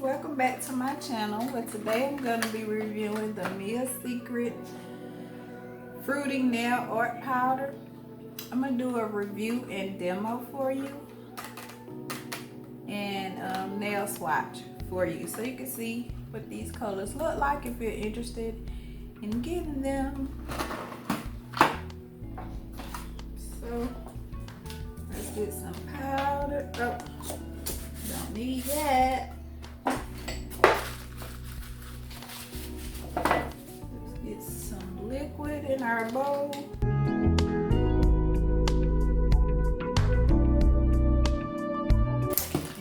welcome back to my channel. But today I'm going to be reviewing the Mia Secret Fruity Nail Art Powder. I'm going to do a review and demo for you and nail swatch for you so you can see what these colors look like if you're interested in getting them. So let's get some powder. Oh, don't need that. Let's get some liquid in our bowl.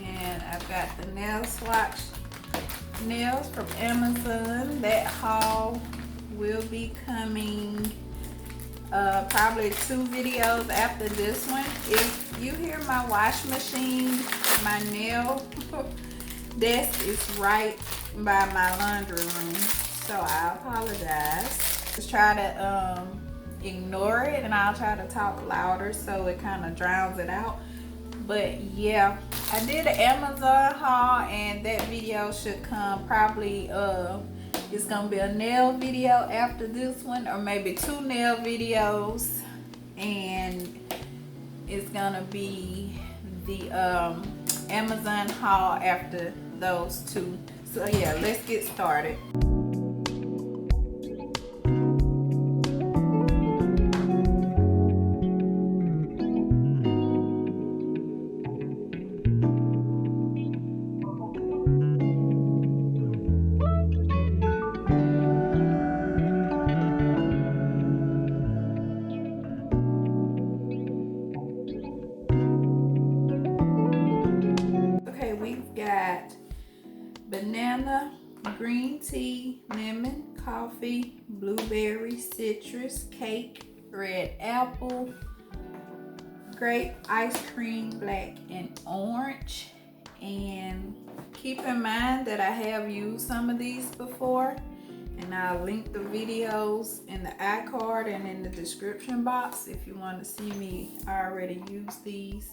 And I've got the nail swatch nails from Amazon. That haul will be coming probably 2 videos after this one. If you hear my wash machine, my nail desk is right by my laundry room, so I apologize. Just try to ignore it, and I'll try to talk louder so it kind of drowns it out. But yeah, I did an Amazon haul, and that video should come probably it's gonna be a nail video after this one, or maybe 2 nail videos, and it's gonna be the Amazon haul after those 2. So yeah, let's get started. We've got banana, green tea, lemon, coffee, blueberry, citrus, cake, red apple, grape, ice cream, black, and orange. And keep in mind that I have used some of these before, and I'll link the videos in the iCard and in the description box if you want to see me. I already used these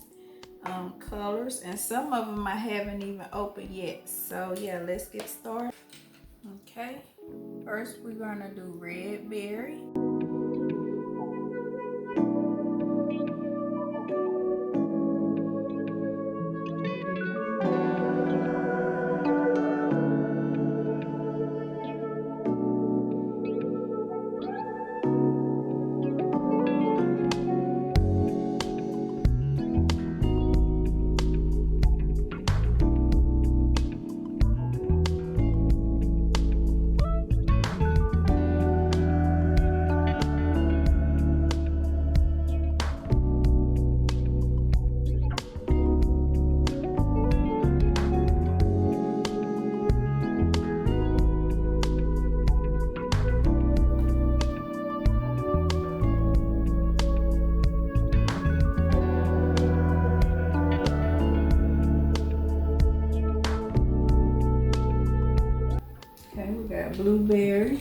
colors, and some of them I haven't even opened yet. So yeah, let's get started. Okay, first we're gonna do red berry. Okay, we got blueberry.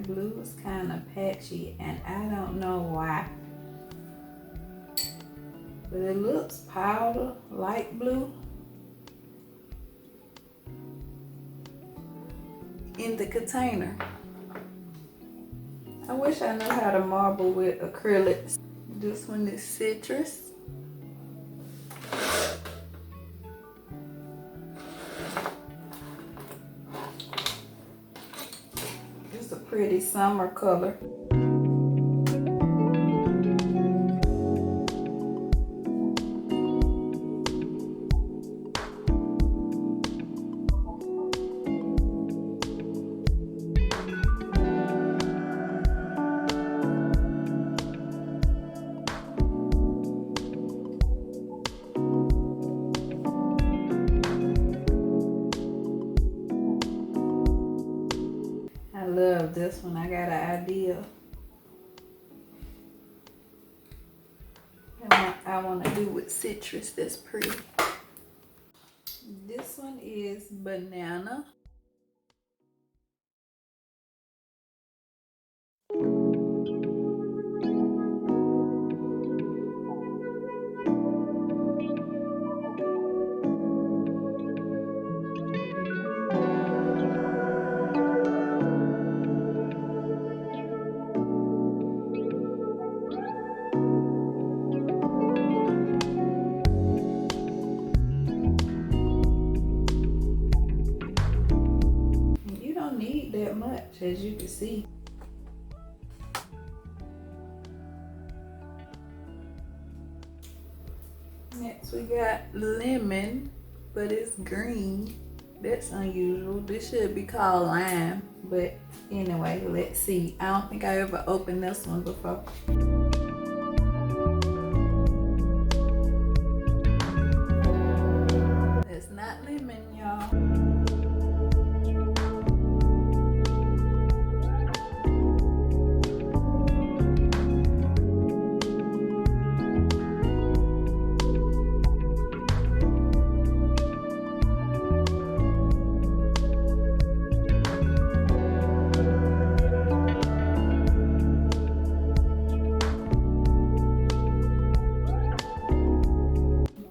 Blue is kind of patchy, and I don't know why, but it looks powder, light blue in the container. I wish I knew how to marble with acrylics. This one is citrus. Pretty summer color. this one. I got an idea. I want to do with citrus that's pretty. This one is banana. You don't need that much, as you can see. Next we got lemon, but it's green. That's unusual. This should be called lime, but anyway, let's see. I don't think I ever opened this one before. It's not lemon, y'all.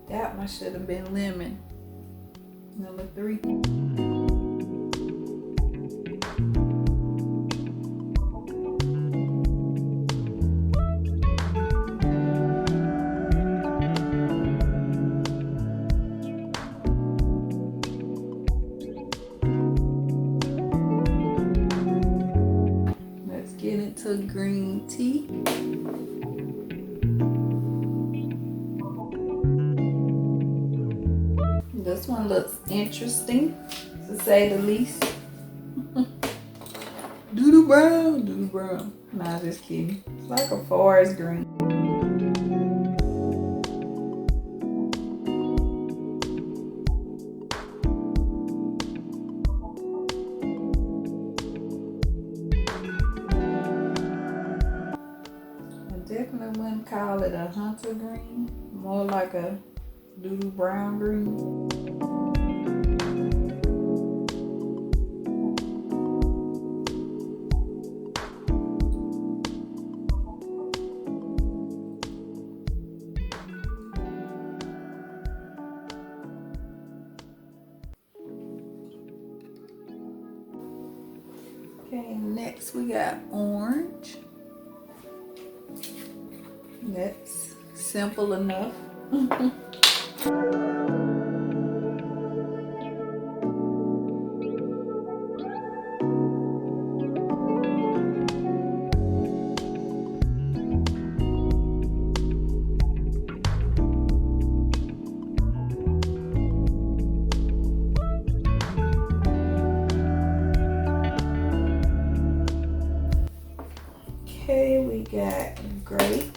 That one should have been lemon. Number 3. Let's get into green tea. This one looks interesting, to say the least. Doodle brown, doodle brown. Nah, just kidding. It's like a forest green. I definitely wouldn't call it a hunter green. More like a doodle brown green. Okay, next we got orange. That's simple enough. Okay, we got grape.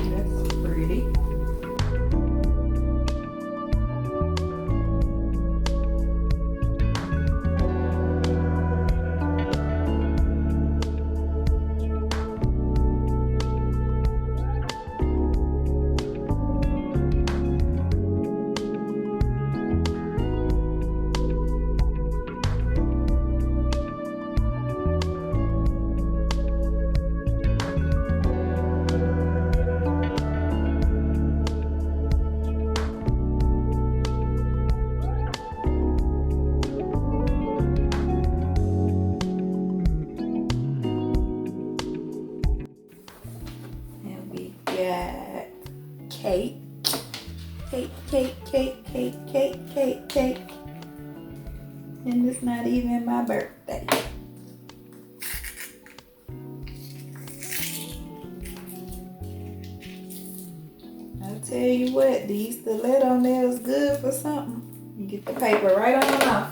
That's pretty. Got cake. Cake. And it's not even my birthday. I'll tell you what, these stiletto nails good for something. You get the paper right on off.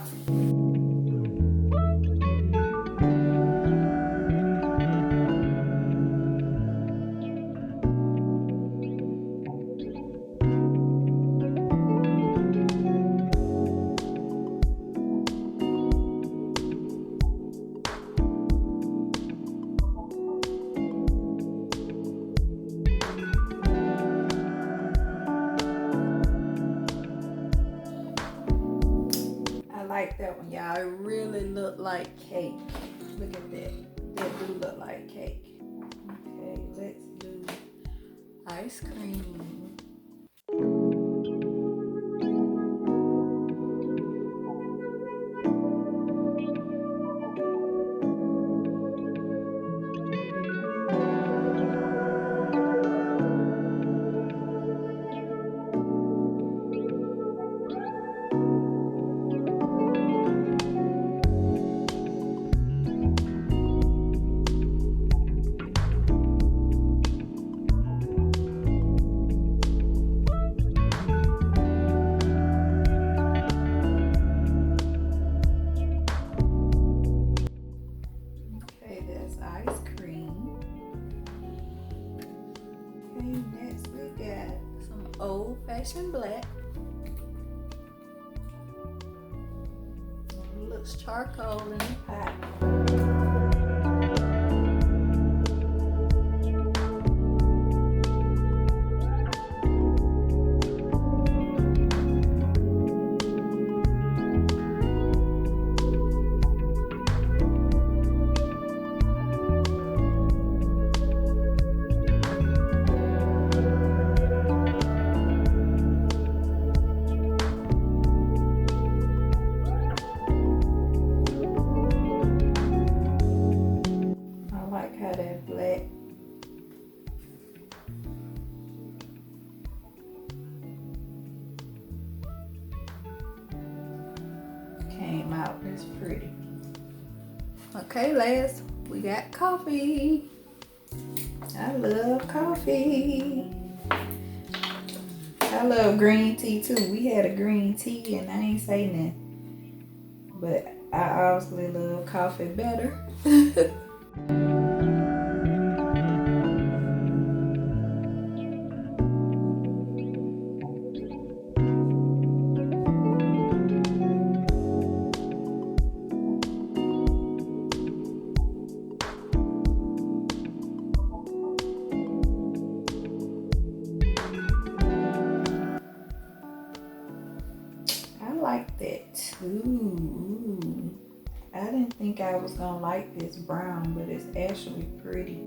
that one, y'all. It really looked like cake. Look at that. That do look like cake. Okay, let's do ice cream. Okay, that's ice cream. Okay, next we got some old-fashioned black. It looks charcoal in the pot. I like how that black came out. It's pretty. Okay, last we got coffee. I love coffee. I love green tea too. We had a green tea and I ain't say nothing. But I obviously love coffee better. I like that too. I didn't think I was gonna like this brown, but it's actually pretty.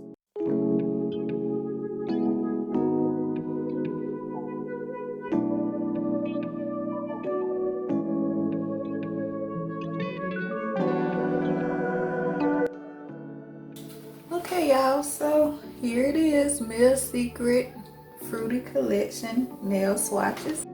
Okay, y'all, so here it is, Mill Secret Fruity Collection nail swatches.